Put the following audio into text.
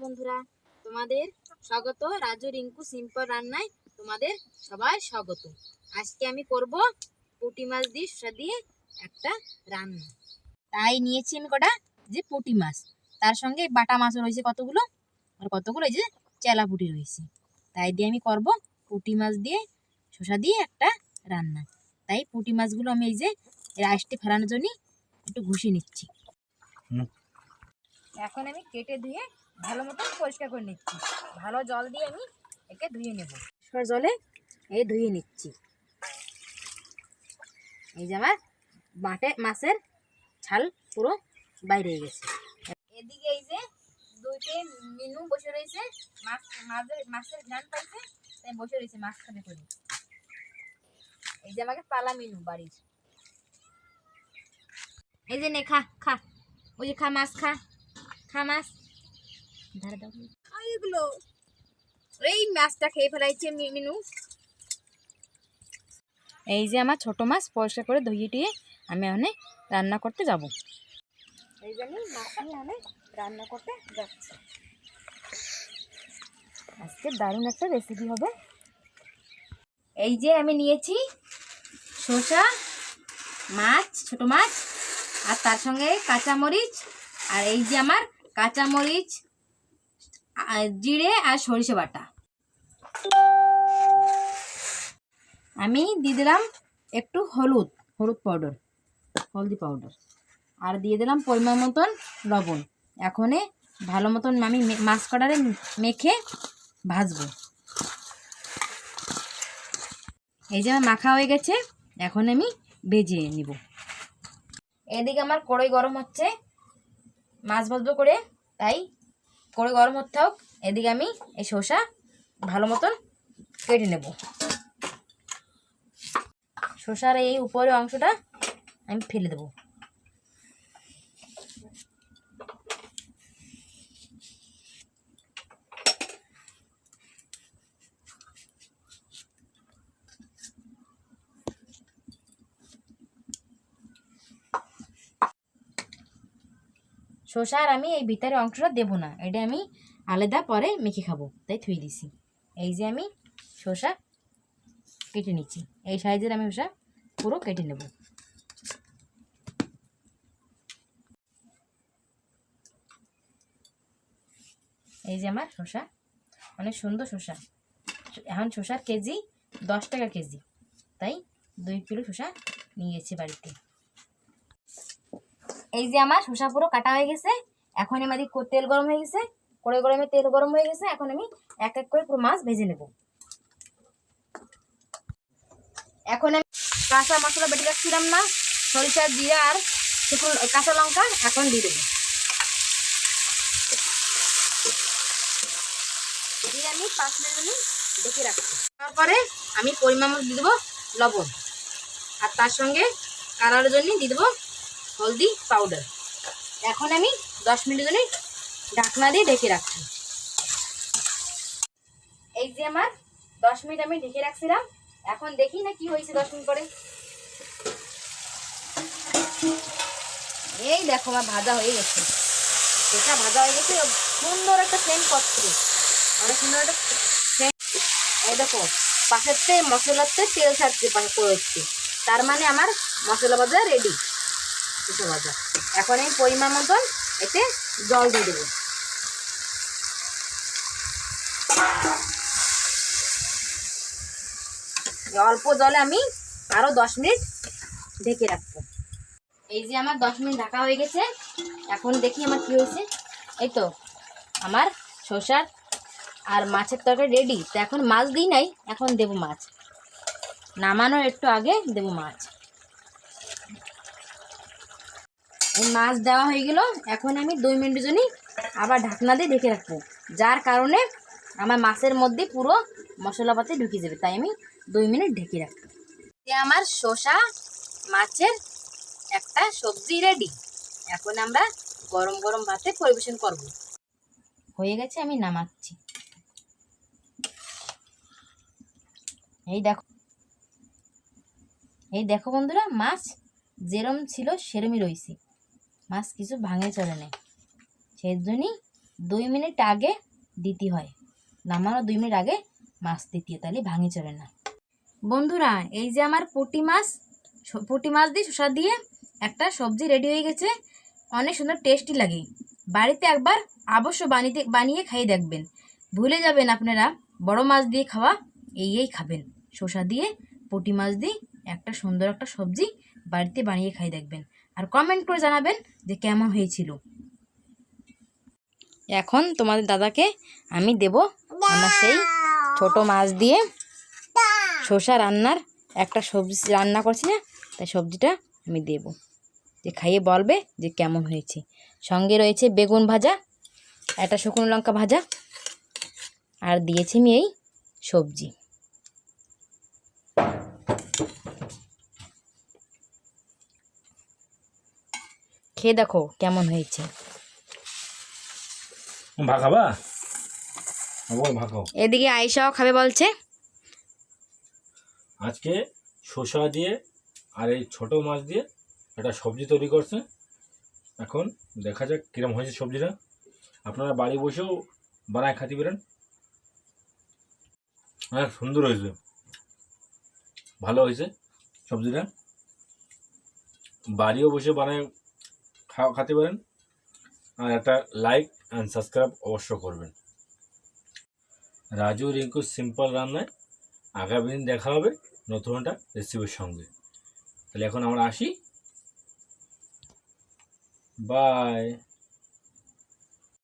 বন্ধুরা, তোমাদের স্বাগত রাজু রিঙ্কু সিম্পল রান্নায়। তোমাদের সবাই স্বাগত। আজকে আমি করব পুঁটি মাছ দিয়ে শসা দিয়ে একটা রান্না। তাই নিয়েছি আমি কটা যে পুঁটি মাছ, তার সঙ্গে বাটা মাছও রয়েছে কতগুলো, আর কতগুলো এই যে চেলা পুঁটি রয়েছে। তাই দিয়ে আমি করব পুঁটি মাছ দিয়ে শসা দিয়ে একটা রান্না। তাই পুঁটি মাছগুলো আমি এই যে রাইসটি ফেলানোর জন্য একটু ঘুষিয়ে নিচ্ছি। এখন আমি কেটে ধুয়ে ভালো মতো পরিষ্কার করে নিচ্ছি। ভালো জল দিয়ে আমি একে ধুয়ে নেব। জলে এই ধুয়ে নিচ্ছি। এই যে আমার মাছের ছাল পুরো বাইরে গেছে। এদিকে এই যে দুইটে মিনু বসে রয়েছে, মাছের ঘ্রাণ পাইছে, তাই বসে রয়েছে মাছ খাবে করে। এই যে আমাকে পালা মিনু বাড়ির। এই যে নে খা খা, ওই যে খা মাছ, খা খা মাছ, ধারে দাও এগুলো। এই মাছটা খেয়ে ফেলাইছে মিনু। এই যে আমার ছোট মাছ পরিষ্কার করে ধুয়ে টুয়ে আমি এখানে রান্না করতে যাব। এই জন্য মাছ আমি রান্না করতে যাচ্ছি। আজকে দারুণ একটা রেসিপি হবে। এই যে আমি নিয়েছি শসা, মাছ, ছোট মাছ, আর তার সঙ্গে কাঁচামরিচ, আর এই যে আমার কাঁচামরিচ, জিরে আর সরিষা বাটা। আমি দিয়ে দিলাম একটু হলুদ পাউডার, হলদি পাউডার, আর দিয়ে দিলাম পরিমাণ মতন লবণ। এখন ভালো মতন আমি মাছ কড়ারে মেখে ভাজবো। এই যে আমার মাখা হয়ে গেছে, এখন আমি ভেজে নিব। এদিকে আমার কড়াই গরম হচ্ছে মাছ ভাজবো করে, তাই কড়াই গরম হতে হোক। এদিকে আমি এই শসা ভালো মতন কেটে নেব। শসার এই উপরের অংশটা আমি ফেলে দেব। শসার আমি এই ভিতরের অংশটা দেবো না, এটা আমি আলাদা পরে মেখে খাবো, তাই থুয়ে দিছি। এই যে আমি শসা কেটে নিচ্ছি, এই সাইজের আমি শসা পুরো কেটে নেব। এই যে আমার শসা, অনেক সুন্দর শসা। এখন শসার কেজি 10 টাকা কেজি, তাই 2 কিলো শসা নিয়েছি বাড়িতে। এই যে আমার শসা পুরো কাটা হয়ে গেছে। এখন আমাদের তেল গরম হয়ে গেছে, কড়াই গরমে তেল গরম হয়ে গেছে। এখন আমি এক এক করে পুরো মাছ ভেজে নেব। এখন আমি কাঁচা মশলা বেটে রাখছিলাম না, সরিষা, জিরা আর শুকনো কাঁচা লঙ্কা, এখন দিয়ে দেবো। দিয়ে আমি 5 মিনিট ঢেকে রাখছি। তারপরে আমি পরিমাণ মতো দিয়ে দেবো লবণ, আর তার সঙ্গে কালারের জন্য দিয়ে দেবো হলদি পাউডার। এখন আমি 10 মিনিট জন্য ঢাকনা দিয়ে ঢেকে রাখছি। এই যে আমার 10 মিনিট আমি ঢেকে রাখছিলাম, এখন দেখি না কি হয়েছে 10 মিনিট পরে। এই দেখো আমার ভাজা হয়ে গেছে, সেটা ভাজা হয়ে গেছে, সুন্দর একটা সেন্ট করছে, অনেক সুন্দর একটা সেন্ট। এই দেখো পাশেরতে মশলাতে তেল ছাড়ছে হচ্ছে, তার মানে আমার মশলা ভাজা রেডি। কিছু ভাজা এখন আমি পরিমাণ মতন এতে জল দিয়ে দেবো। অল্প জলে আমি আরো 10 মিনিট ঢেকে রাখবো। এই যে আমার 10 মিনিট ঢাকা হয়ে গেছে, এখন দেখি আমার কি হয়েছে। এই তো আমার শসার আর মাছের তরকারি রেডি। তো এখন মাছ দিই নাই, এখন দেবো মাছ, নামানোর একটু আগে দেবো মাছ। এই মাছ দেওয়া হয়ে গেল, এখন আমি 2 মিনিটের জন্য আবার ঢাকনা দিয়ে ঢেকে রাখবো, যার কারণে আমার মাছের মধ্যে পুরো মশলাপাতি ঢুকে যাবে, তাই আমি 2 মিনিট ঢেকে রাখবো। আমার শসা মাছের একটা সবজি রেডি। এখন আমরা গরম গরম ভাতে পরিবেশন করব। হয়ে গেছে, আমি নামাচ্ছি। এই দেখো বন্ধুরা, মাছ যেরম ছিল সেরমই রয়েছে, মাছ কিছু ভাঙে চলে নেই, সেই জন্যই 2 মিনিট আগে দিতে হয়, নামানো 2 মিনিট আগে মাছ দিতে হয়, তাহলে ভাঙি চলে না। বন্ধুরা, এই যে আমার পুঁটি মাছ দিয়ে শসা দিয়ে একটা সবজি রেডি হয়ে গেছে। অনেক সুন্দর টেস্টি লাগে। বাড়িতে একবার অবশ্য বানিয়ে খাইয়ে দেখবেন, ভুলে যাবেন আপনারা বড় মাছ দিয়ে খাওয়া। এই খাবেন, শসা দিয়ে পুঁটি মাছ দিয়ে একটা সুন্দর একটা সবজি বাড়িতে বানিয়ে খাইয়ে দেখবেন, আর কমেন্ট করে জানাবেন যে কেমন হয়েছিল। এখন তোমাদের দাদাকে আমি দেব আমার সেই ছোট মাছ দিয়ে শসা রান্নার একটা সবজি রান্না করছি না, তাই সবজিটা আমি দেব, যে খাইয়ে বলবে যে কেমন হয়েছে। সঙ্গে রয়েছে বেগুন ভাজা, একটা শুকনো লঙ্কা ভাজা, আর দিয়েছি আমি এই সবজি। খেয়ে দেখো কেমন হয়েছে। এদিকে আয়েশাও খাবে বলছে। আজকে শসা দিয়ে আর এই ছোট মাছ দিয়ে একটা সবজি তৈরি করছে। এখন দেখা যাক কিরম হয়েছে সবজিটা। আপনারা বাড়ি বসেও বানায় খাতে পারেন, অনেক সুন্দর হয়েছে, ভালো হয়েছে সবজিটা। বাড়িও বসে বানায় খাতে পারেন। আর একটা লাইক অ্যান্ড সাবস্ক্রাইব অবশ্য করবেন। রাজু রিঙ্কু সিম্পল রান্নায় আগামী দিন দেখা হবে নতুন একটা রেসিপির সঙ্গে। তাহলে এখন আমরা আসি, বাই।